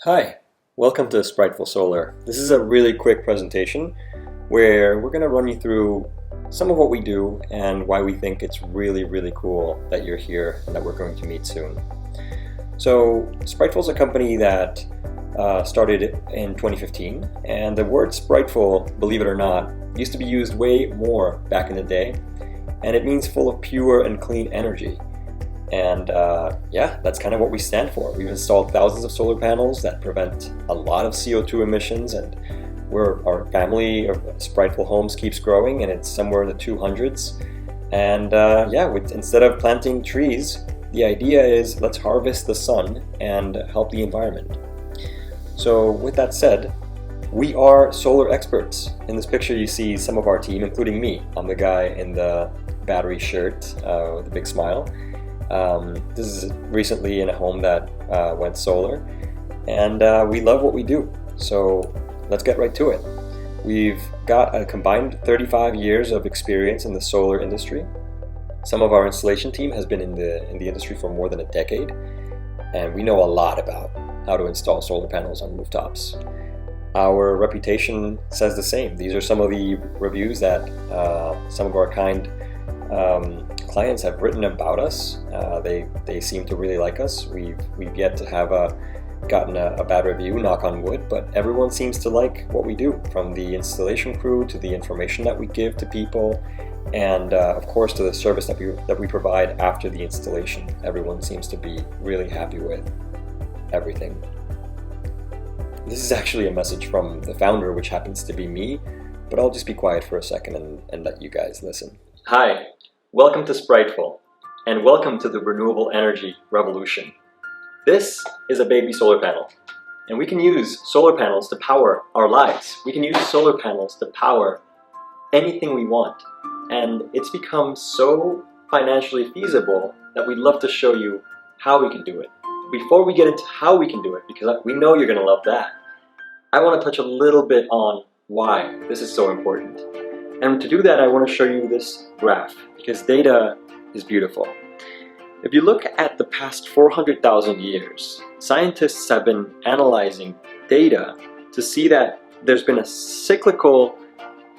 Hi, welcome to Sprightful Solar. This is a really quick presentation where we're going to run you through some of what we do and why we think it's really cool that you're here and that we're going to meet soon. So Sprightful is a company that started in 2015, and the word Sprightful, believe it or not, used to be used way more back in the day, and it means full of pure and clean energy. And yeah, that's kind of what we stand for. We've installed thousands of solar panels that prevent a lot of CO2 emissions, and our family of Sprightful homes keeps growing, and it's somewhere in the 200s. And yeah, instead of planting trees, the idea is let's harvest the sun and help the environment. So with that said, we are solar experts. In this picture you see some of our team, including me. I'm the guy in the battery shirt with a big smile. This is recently in a home that went solar, and we love what we do, so let's get right to it. We've got a combined 35 years of experience in the solar industry. Some of our installation team has been in the industry for more than a decade, and we know a lot about how to install solar panels on rooftops. Our reputation says the same. These are some of the reviews that some of our kind clients have written about us. They seem to really like us. We've yet to have gotten a bad review, knock on wood, but everyone seems to like what we do, from the installation crew to the information that we give to people, and of course to the service that we provide after the installation. Everyone seems to be really happy with everything. This is actually a message from the founder, which happens to be me, but I'll just be quiet for a second and let you guys listen. Hi, welcome to Sprightful, and welcome to the renewable energy revolution. This is a baby solar panel, and we can use solar panels to power our lives. We can use solar panels to power anything we want, and it's become so financially feasible that we'd love to show you how we can do it. Before we get into how we can do it, because we know you're going to love that, I want to touch a little bit on why this is so important. And to do that, I want to show you this graph, because data is beautiful. If you look at the past 400,000 years, scientists have been analyzing data to see that there's been a cyclical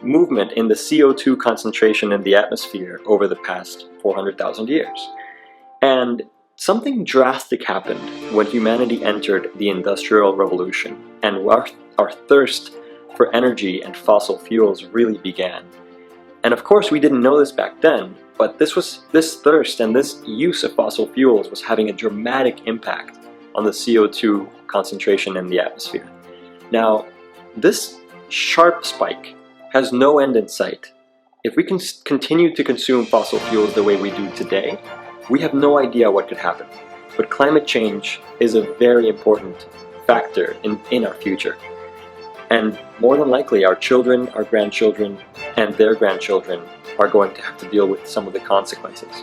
movement in the CO2 concentration in the atmosphere over the past 400,000 years. And something drastic happened when humanity entered the Industrial Revolution, and our thirst for energy and fossil fuels really began. And of course we didn't know this back then, but this thirst and this use of fossil fuels was having a dramatic impact on the CO2 concentration in the atmosphere. Now, this sharp spike has no end in sight. If we can continue to consume fossil fuels the way we do today, we have no idea what could happen. But climate change is a very important factor in our future. And more than likely, our children, our grandchildren, and their grandchildren are going to have to deal with some of the consequences.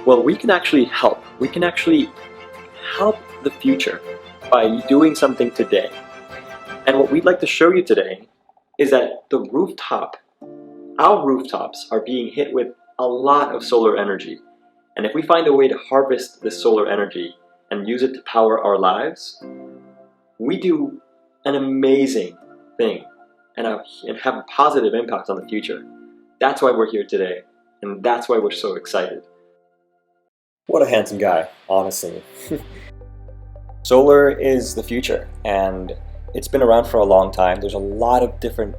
Well, we can actually help. We can actually help the future by doing something today. And what we'd like to show you today is that our rooftops are being hit with a lot of solar energy. And if we find a way to harvest this solar energy and use it to power our lives, we do an amazing thing and have a positive impact on the future. That's why we're here today, and that's why we're so excited. What a handsome guy, honestly. Solar is the future, and it's been around for a long time. There's a lot of different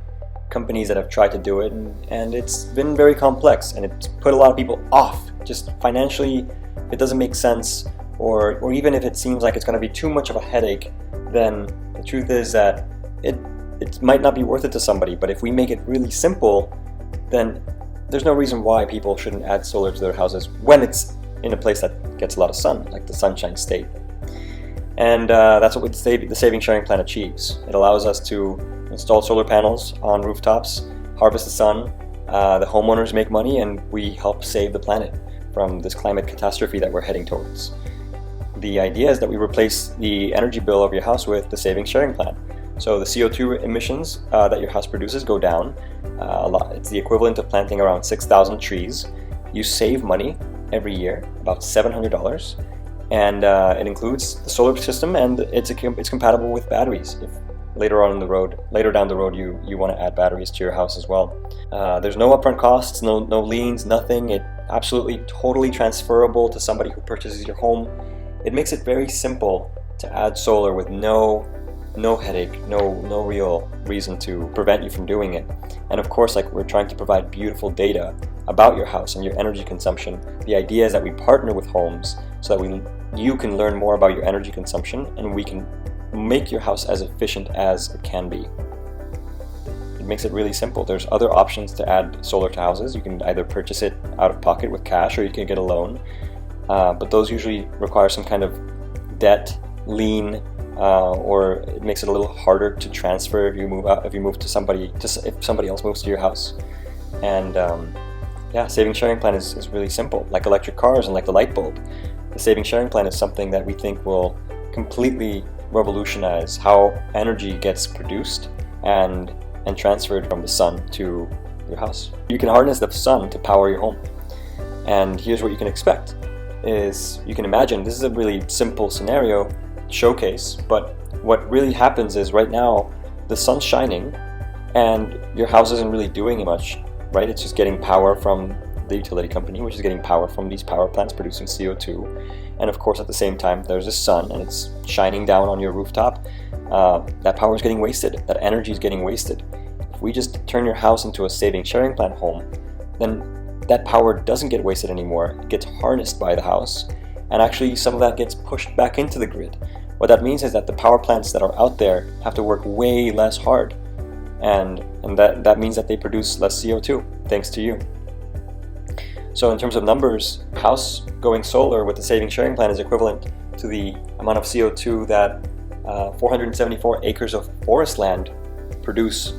companies that have tried to do it, and it's been very complex, and it's put a lot of people off. Just financially, it doesn't make sense, or even if it seems like it's going to be too much of a headache, then the truth is that it might not be worth it to somebody. But if we make it really simple, then there's no reason why people shouldn't add solar to their houses when it's in a place that gets a lot of sun, like the Sunshine State. And that's what the Saving Sharing Plan achieves. It allows us to install solar panels on rooftops, harvest the sun, the homeowners make money, and we help save the planet from this climate catastrophe that we're heading towards. The idea is that we replace the energy bill of your house with the Saving Sharing Plan. So the CO2 emissions that your house produces go down a lot. It's the equivalent of planting around 6,000 trees. You save money every year, about $700, And it includes the solar system, and it's compatible with batteries. If later down the road, you want to add batteries to your house as well. There's no upfront costs, no liens, nothing. It absolutely totally transferable to somebody who purchases your home. It makes it very simple to add solar with no headache, no real reason to prevent you from doing it. And of course, like, we're trying to provide beautiful data about your house and your energy consumption. The idea is that we partner with homes so that you can learn more about your energy consumption, and we can make your house as efficient as it can be. It makes it really simple. There's other options to add solar to houses. You can either purchase it out of pocket with cash, or you can get a loan. But those usually require some kind of debt, lien, or it makes it a little harder to transfer if somebody else moves to your house. And saving sharing plan is really simple. Like electric cars and like the light bulb, the saving sharing plan is something that we think will completely revolutionize how energy gets produced and transferred from the sun to your house. You can harness the sun to power your home. And here's what you can expect. You can imagine, this is a really simple scenario showcase, but what really happens is right now the sun's shining and your house isn't really doing much, right? It's just getting power from the utility company, which is getting power from these power plants producing CO2. And of course, at the same time, there's the sun and it's shining down on your rooftop. That power is getting wasted. That energy is getting wasted. If we just turn your house into a saving sharing plan home, then that power doesn't get wasted anymore. It gets harnessed by the house, and actually some of that gets pushed back into the grid. What that means is that the power plants that are out there have to work way less hard, and that means that they produce less CO2 thanks to you. So in terms of numbers, house going solar with the saving sharing plan is equivalent to the amount of CO2 that 474 acres of forest land produce,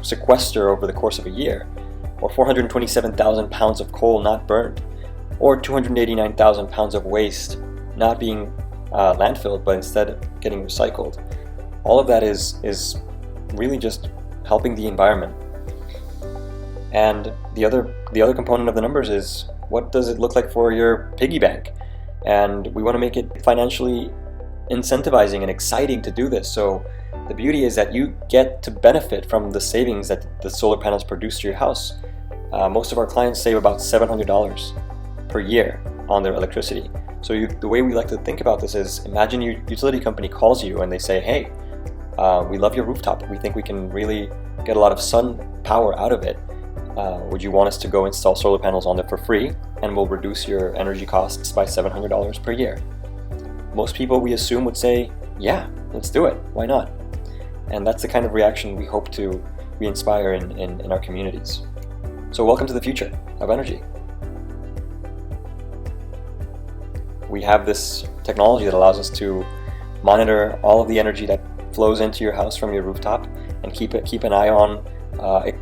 sequester over the course of a year, or 427,000 pounds of coal not burned, or 289,000 pounds of waste not being landfilled, but instead getting recycled. All of that is really just helping the environment. And the other component of the numbers is, what does it look like for your piggy bank? And we want to make it financially incentivizing and exciting to do this. So the beauty is that you get to benefit from the savings that the solar panels produce to your house. Most of our clients save about $700 per year on their electricity. So the way we like to think about this is, imagine your utility company calls you and they say, hey, we love your rooftop. We think we can really get a lot of sun power out of it. Would you want us to go install solar panels on it for free, and we'll reduce your energy costs by $700 per year? Most people, we assume, would say, yeah, let's do it. Why not? And that's the kind of reaction we hope to inspire in our communities. So welcome to the future of energy. We have this technology that allows us to monitor all of the energy that flows into your house from your rooftop, and keep an eye on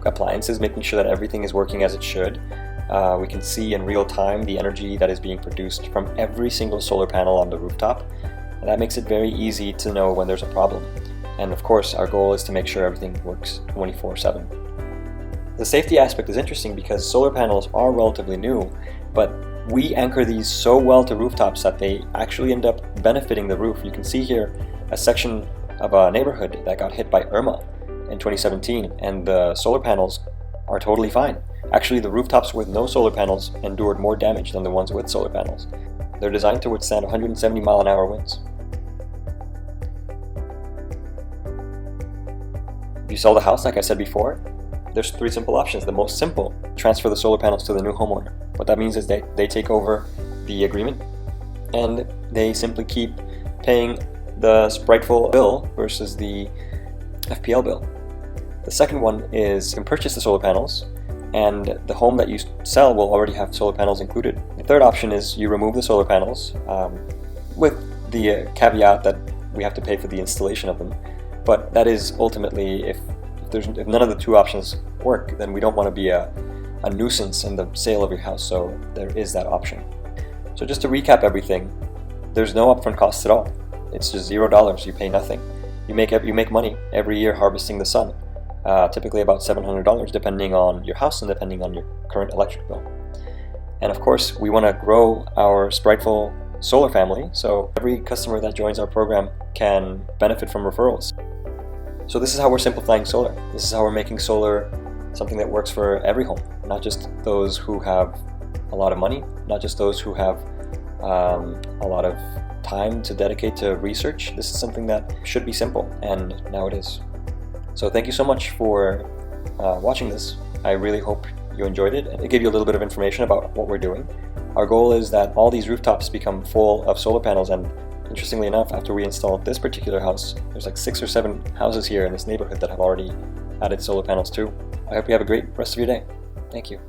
appliances, making sure that everything is working as it should. We can see in real time the energy that is being produced from every single solar panel on the rooftop, and that makes it very easy to know when there's a problem. And of course, our goal is to make sure everything works 24/7. The safety aspect is interesting because solar panels are relatively new, but we anchor these so well to rooftops that they actually end up benefiting the roof. You can see here a section of a neighborhood that got hit by Irma in 2017, and the solar panels are totally fine. Actually, the rooftops with no solar panels endured more damage than the ones with solar panels. They're designed to withstand 170 mile-an-hour winds. If you sell the house, like I said before, there's 3 simple options. The most simple, transfer the solar panels to the new homeowner. What that means is they take over the agreement, and they simply keep paying the Sprightful bill versus the FPL bill. The second one is, you can purchase the solar panels, and the home that you sell will already have solar panels included. The third option is you remove the solar panels, with the caveat that we have to pay for the installation of them. But that is ultimately, if none of the 2 options work, then we don't want to be a nuisance in the sale of your house, so there is that option. So just to recap everything, there's no upfront costs at all. It's just $0. You pay nothing. You make money every year harvesting the sun, typically about $700 depending on your house and depending on your current electric bill. And of course, we want to grow our Sprightful solar family, so every customer that joins our program can benefit from referrals. So this is how we're simplifying solar. This is how we're making solar something that works for every home, not just those who have a lot of money, not just those who have a lot of time to dedicate to research. This is something that should be simple, and now it is. So thank you so much for watching this. I really hope you enjoyed it, and it gave you a little bit of information about what we're doing. Our goal is that all these rooftops become full of solar panels, and interestingly enough, after we installed this particular house, there's like 6 or 7 houses here in this neighborhood that have already added solar panels too. I hope you have a great rest of your day. Thank you.